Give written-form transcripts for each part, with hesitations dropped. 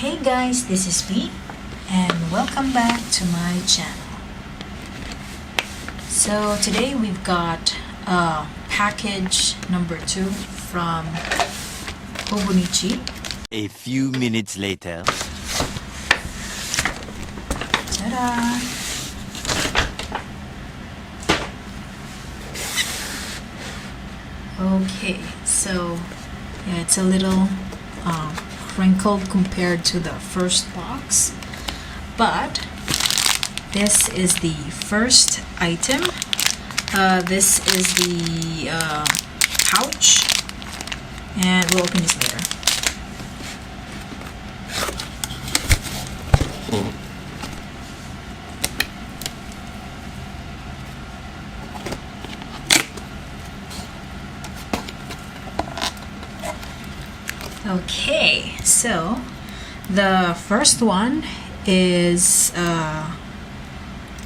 Hey guys, this is V and welcome back to my channel. So today we've got package number 2 from Hobonichi. A few minutes later. Ta-da! Okay, so yeah, it's a little crinkled compared to the first box, but this is the first item. This is the pouch, and we'll open this later. Okay, so the first one is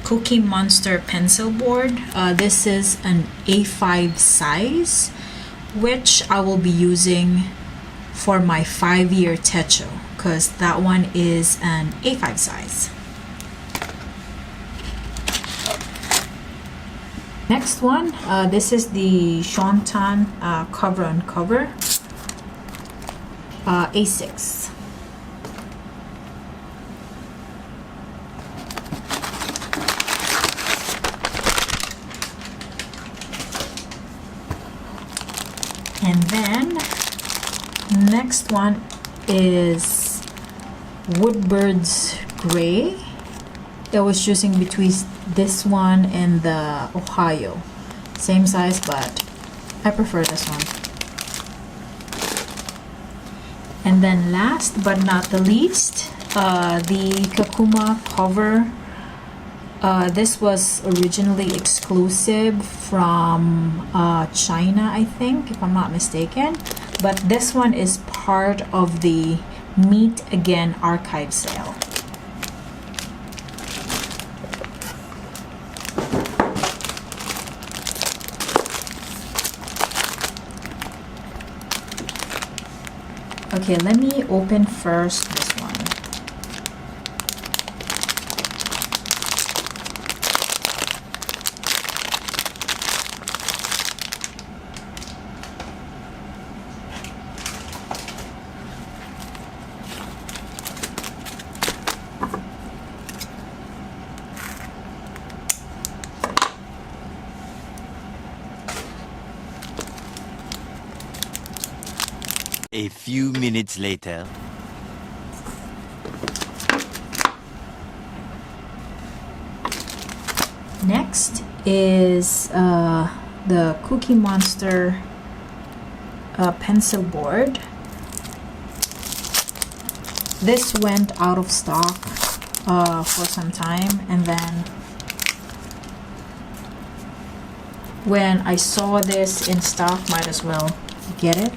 Cookie Monster pencil board. This is an A5 size, which I will be using for my 5-year techo, because that one is an A5 size. Next one, this is the Shaun cover on cover. A6. And then next one is Woodbird's Gray. I was choosing between this one and the Ohio. Same size, but I prefer this one. And then last but not the least, the Cacuma cover. This was originally exclusive from China, I think, if I'm not mistaken. But this one is part of the Meet Again archive sale. Okay, let me open first this one. A few minutes later. Next is the Cookie Monster pencil board. This went out of stock for some time, and then when I saw this in stock, might as well get it.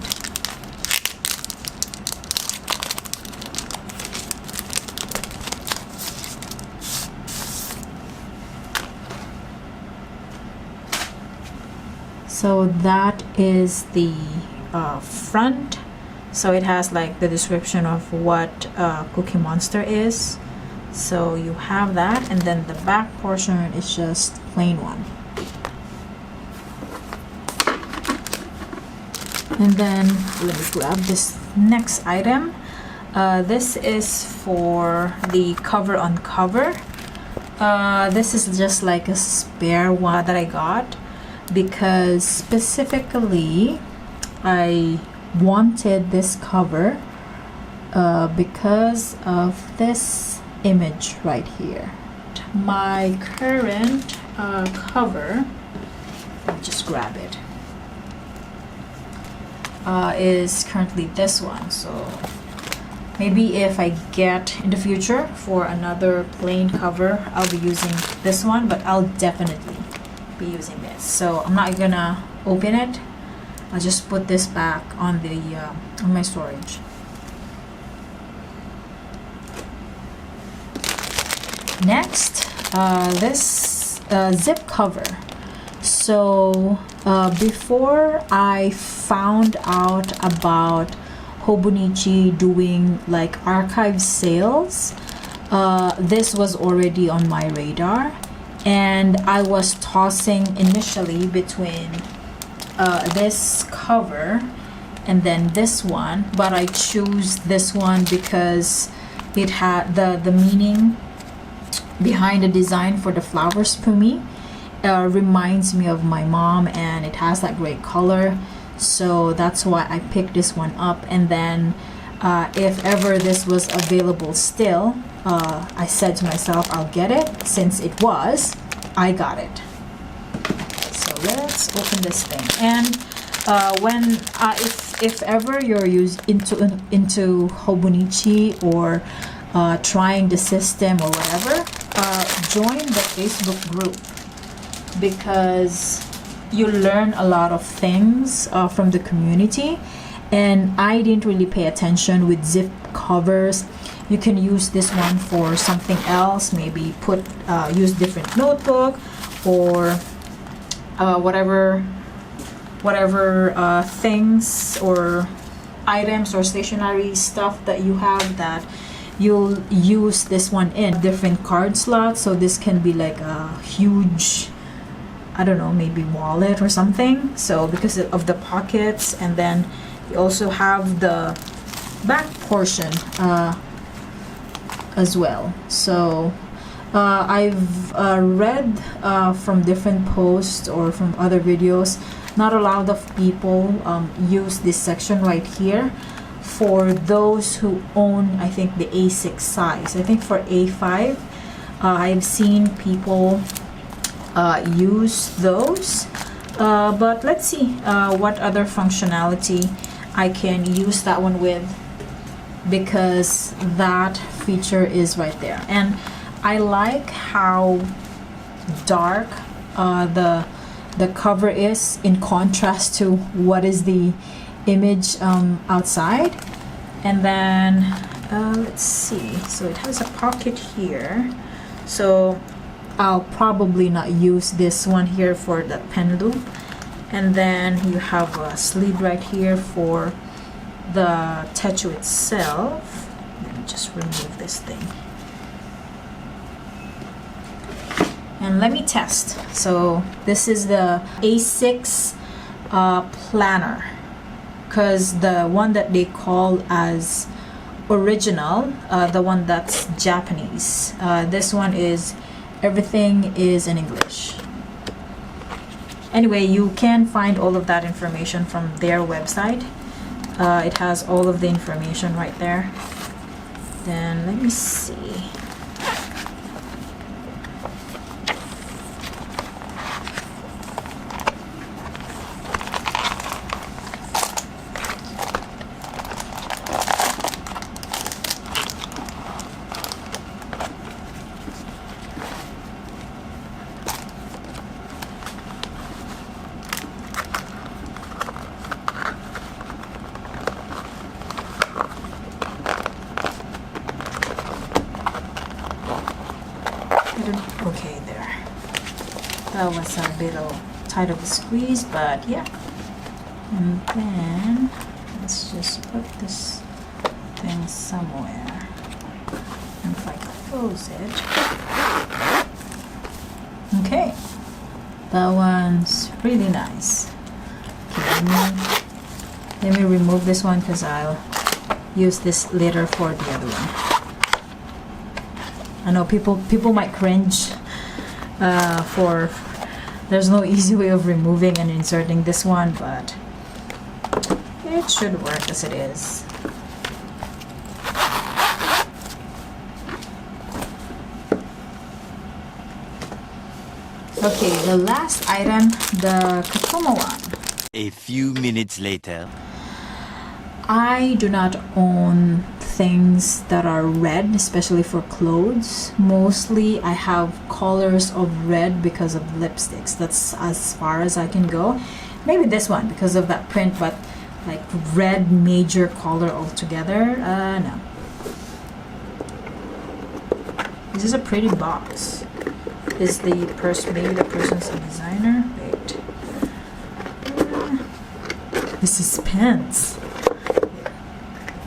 So that is the front. So it has like the description of what Cookie Monster is. So you have that, and then the back portion is just plain one. And then let me grab this next item. This is for the cover on cover. This is just like a spare one that I got, because specifically I wanted this cover because of this image right here. My current cover, let me just grab it, is currently this one. So maybe if I get in the future for another plain cover, I'll be using this one, but I'll definitely be using this. So I'm not gonna open it. I'll just put this back on the on my storage. Next, this zip cover. So before I found out about Hobonichi doing like archive sales, this was already on my radar, and I was tossing initially between this cover and then this one, but I choose this one because it had the meaning behind the design for the flowers for me reminds me of my mom, and it has that great color, so that's why I picked this one up. And then if ever this was available still, I said to myself, I'll get it. Since it was, I got it. So let's open this thing. And when if ever you're into Hobonichi or trying the system or whatever, join the Facebook group, because you learn a lot of things from the community. And I didn't really pay attention with zip covers. You can use this one for something else, maybe use different notebook or whatever things or items or stationery stuff that you have that you'll use this one in different card slots. So this can be like a huge, I don't know, maybe wallet or something, so because of the pockets. And then you also have the back portion as well. So I've read from different posts or from other videos, not a lot of people use this section right here for those who own, I think, the A6 size. I think for A5 I've seen people use those, but let's see what other functionality I can use that one with, because that feature is right there. And I like how dark the cover is in contrast to what is the image outside. And then let's see, so it has a pocket here, so I'll probably not use this one here for the pen loop. And then you have a sleeve right here for the tattoo itself. Let me just remove this thing. And let me test. So this is the A6 planner, because the one that they call as original, the one that's Japanese, this one is everything is in English. Anyway, you can find all of that information from their website. It has all of the information right there. Then let me see. Okay, there. That was a bit tight of a squeeze, but yeah. And then let's just put this thing somewhere. And if I close it, okay, that one's really nice. Okay, let me remove this one because I'll use this later for the other one. I know people might cringe for there's no easy way of removing and inserting this one, but it should work as it is. Okay, the last item, the Cacuma one. A few minutes later. I do not own things that are red, especially for clothes. Mostly I have colors of red because of lipsticks. That's as far as I can go. Maybe this one because of that print, but like red major color altogether, no. This is a pretty box. Is the person, maybe the person's a designer? Wait. This is pens.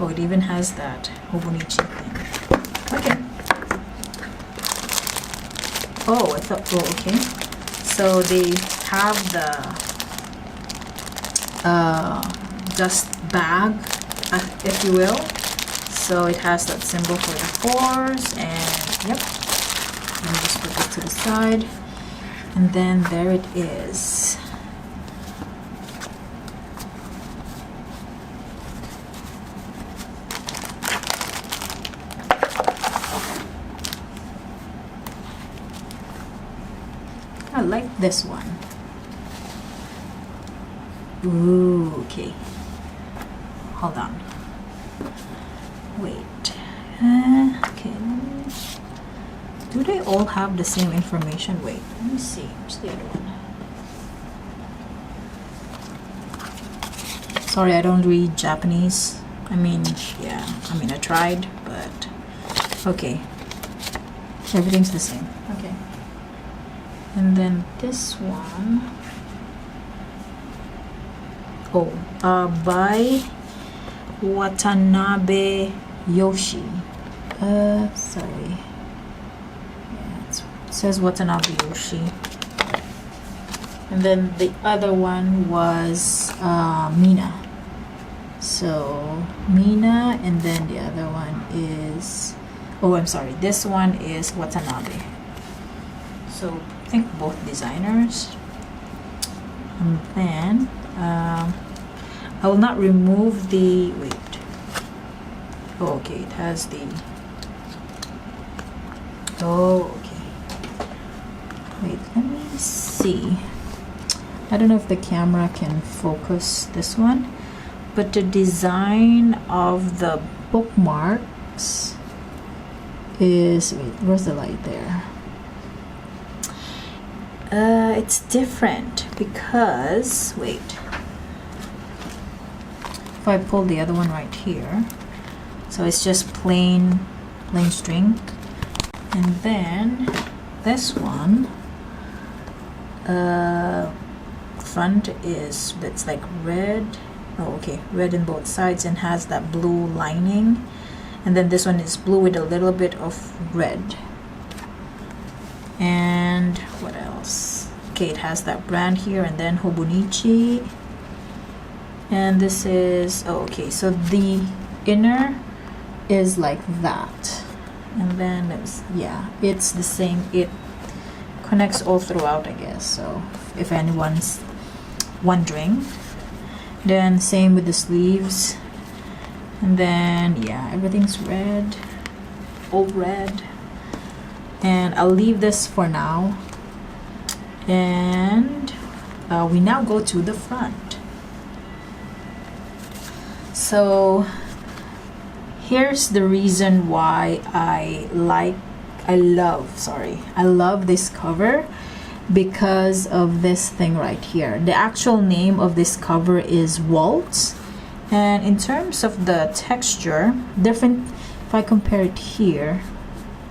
Oh, it even has that Hobonichi thing. Okay. Oh, I thought, oh, okay. So they have the dust bag, if you will. So it has that symbol for the fours, and yep. Let me just put this to the side. And then there it is. I like this one. Ooh, okay. Hold on. Wait. Okay. Do they all have the same information? Wait, let me see. Where's the other one? Sorry, I don't read Japanese. I mean, yeah. I mean, I tried, but okay. Everything's the same. Okay. And then this one. Oh, by Watanabe Yoshi. Sorry. Yeah, it says Watanabe Yoshi. And then the other one was Minä. So Minä, and then the other one is, oh, I'm sorry, this one is Watanabe. So I think both designers. And then I will not remove the, wait. Oh, okay, it has the, oh, okay. Wait, let me see. I don't know if the camera can focus this one, but the design of the bookmarks is, wait, where's the light there? It's different because, wait, if I pull the other one right here, so it's just plain string, and then this one, front is, it's like red, oh okay, red in both sides and has that blue lining, and then this one is blue with a little bit of red. And what else? Okay, it has that brand here, and then Hobonichi, and this is, oh okay, so the inner is like that, and then it's, yeah, it's the same, it connects all throughout, I guess, so if anyone's wondering. Then same with the sleeves, and then yeah, everything's red, all red. And I'll leave this for now, and we now go to the front. So here's the reason why I love this cover, because of this thing right here. The actual name of this cover is Waltz, and in terms of the texture, different. If I compare it here,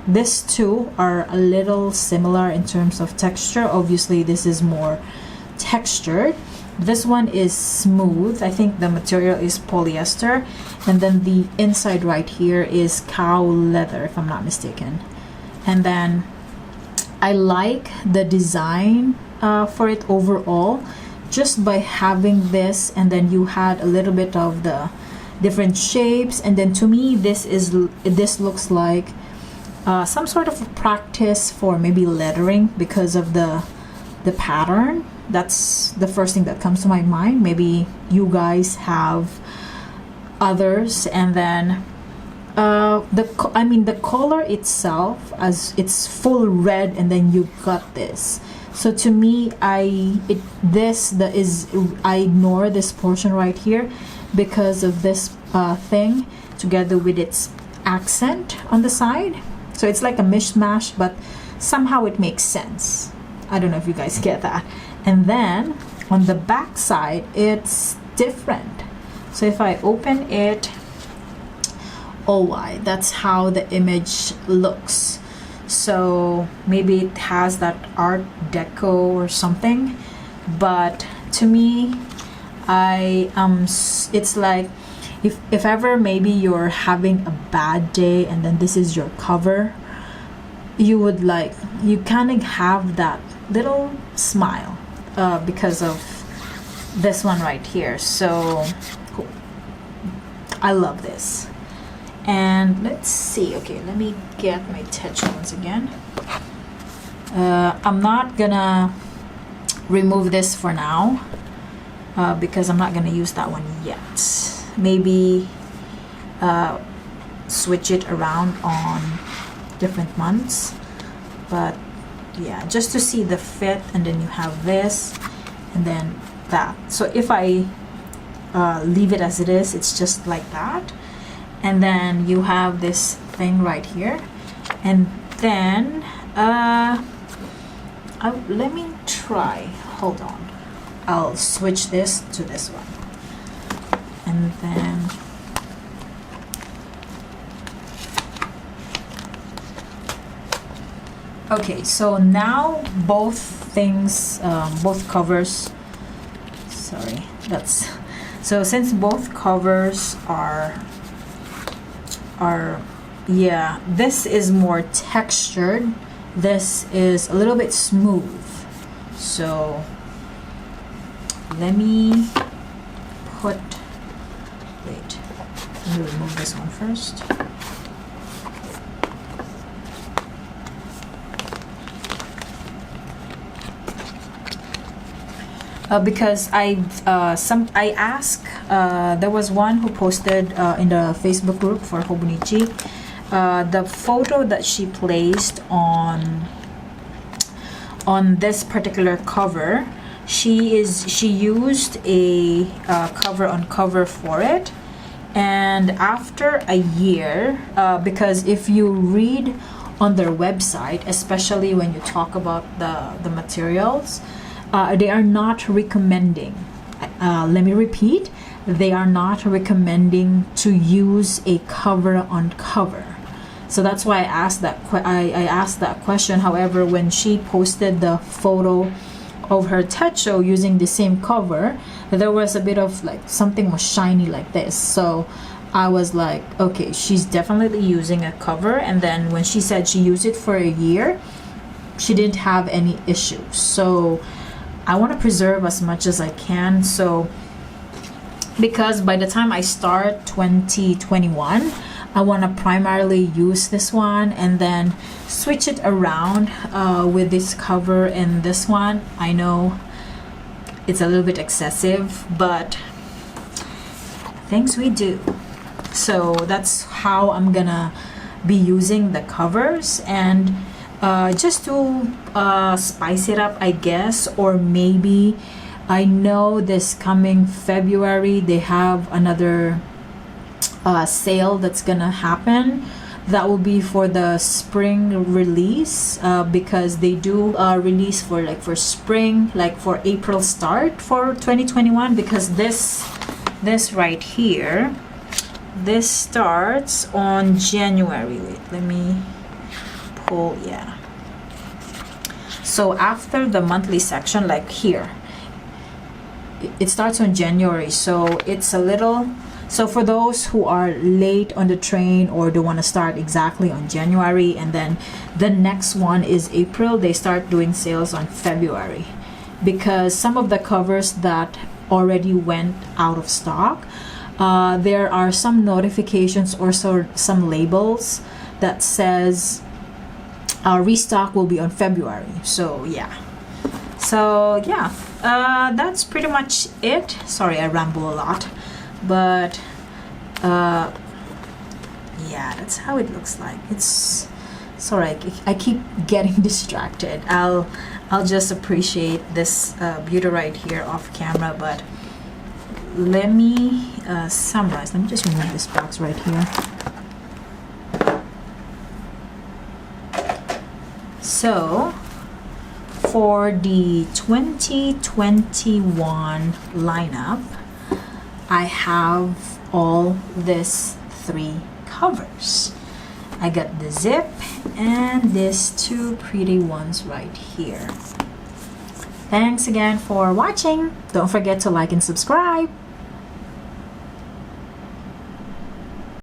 these two are a little similar in terms of texture. Obviously this is more textured. This one is smooth. I think the material is polyester, and then the inside right here is cow leather, if I'm not mistaken. And then I like the design for it overall, just by having this, and then you had a little bit of the different shapes, and then to me this looks like some sort of practice for maybe lettering because of the pattern. That's the first thing that comes to my mind. Maybe you guys have others. And then the color itself, as it's full red, and then you got this. So to me, I ignore this portion right here because of this thing together with its accent on the side. So it's like a mishmash, but somehow it makes sense. I don't know if you guys get that. And then on the back side, it's different. So if I open it, oh why, that's how the image looks. So maybe it has that art deco or something, but to me, it's like if ever maybe you're having a bad day and then this is your cover, you would like, you kind of have that little smile because of this one right here. So cool. I love this. And let's see, okay, let me get my touchstones again. I'm not gonna remove this for now because I'm not gonna use that one yet. Maybe switch it around on different months, but yeah, just to see the fit. And then you have this and then that. So if I leave it as it is, it's just like that. And then you have this thing right here, and then let me try, hold on, I'll switch this to this one. And then okay, so now both things, both covers, sorry, that's, so since both covers are yeah, this is more textured, this is a little bit smooth. So let me put, wait, let me remove this one first. Because I asked, there was one who posted in the Facebook group for Hobonichi, the photo that she placed on this particular cover. She used a cover on cover for it, and after a year, because if you read on their website, especially when you talk about the materials, they are not recommending, let me repeat, they are not recommending to use a cover on cover. So that's why I asked that I asked that question. However, when she posted the photo of her tattoo using the same cover, there was a bit of like something was shiny like this. So I was like, okay, she's definitely using a cover. And then when she said she used it for a year, she didn't have any issues. So I want to preserve as much as I can. So because by the time I start 2021, I want to primarily use this one and then switch it around with this cover and this one. I know it's a little bit excessive, but things we do. So that's how I'm gonna be using the covers, and just to spice it up, I guess. Or maybe, I know this coming February they have another sale that's gonna happen. That will be for the spring release, because they do release for spring, like for April start for 2021. Because this right here, this starts on January. Wait, let me pull, yeah. So after the monthly section, like here, it starts on January. So it's a little, so for those who are late on the train or they want to start exactly on January, and then the next one is April, they start doing sales on February. Because some of the covers that already went out of stock, there are some notifications or some labels that says restock will be on February. So yeah, that's pretty much it. Sorry, I ramble a lot, but yeah, that's how it looks like. It's sorry, I keep getting distracted. I'll just appreciate this beauty right here off camera. But let me summarize. Let me just remove this box right here. So for the 2021 lineup, I have all these 3 covers. I got the zip and these 2 pretty ones right here. Thanks again for watching. Don't forget to like and subscribe.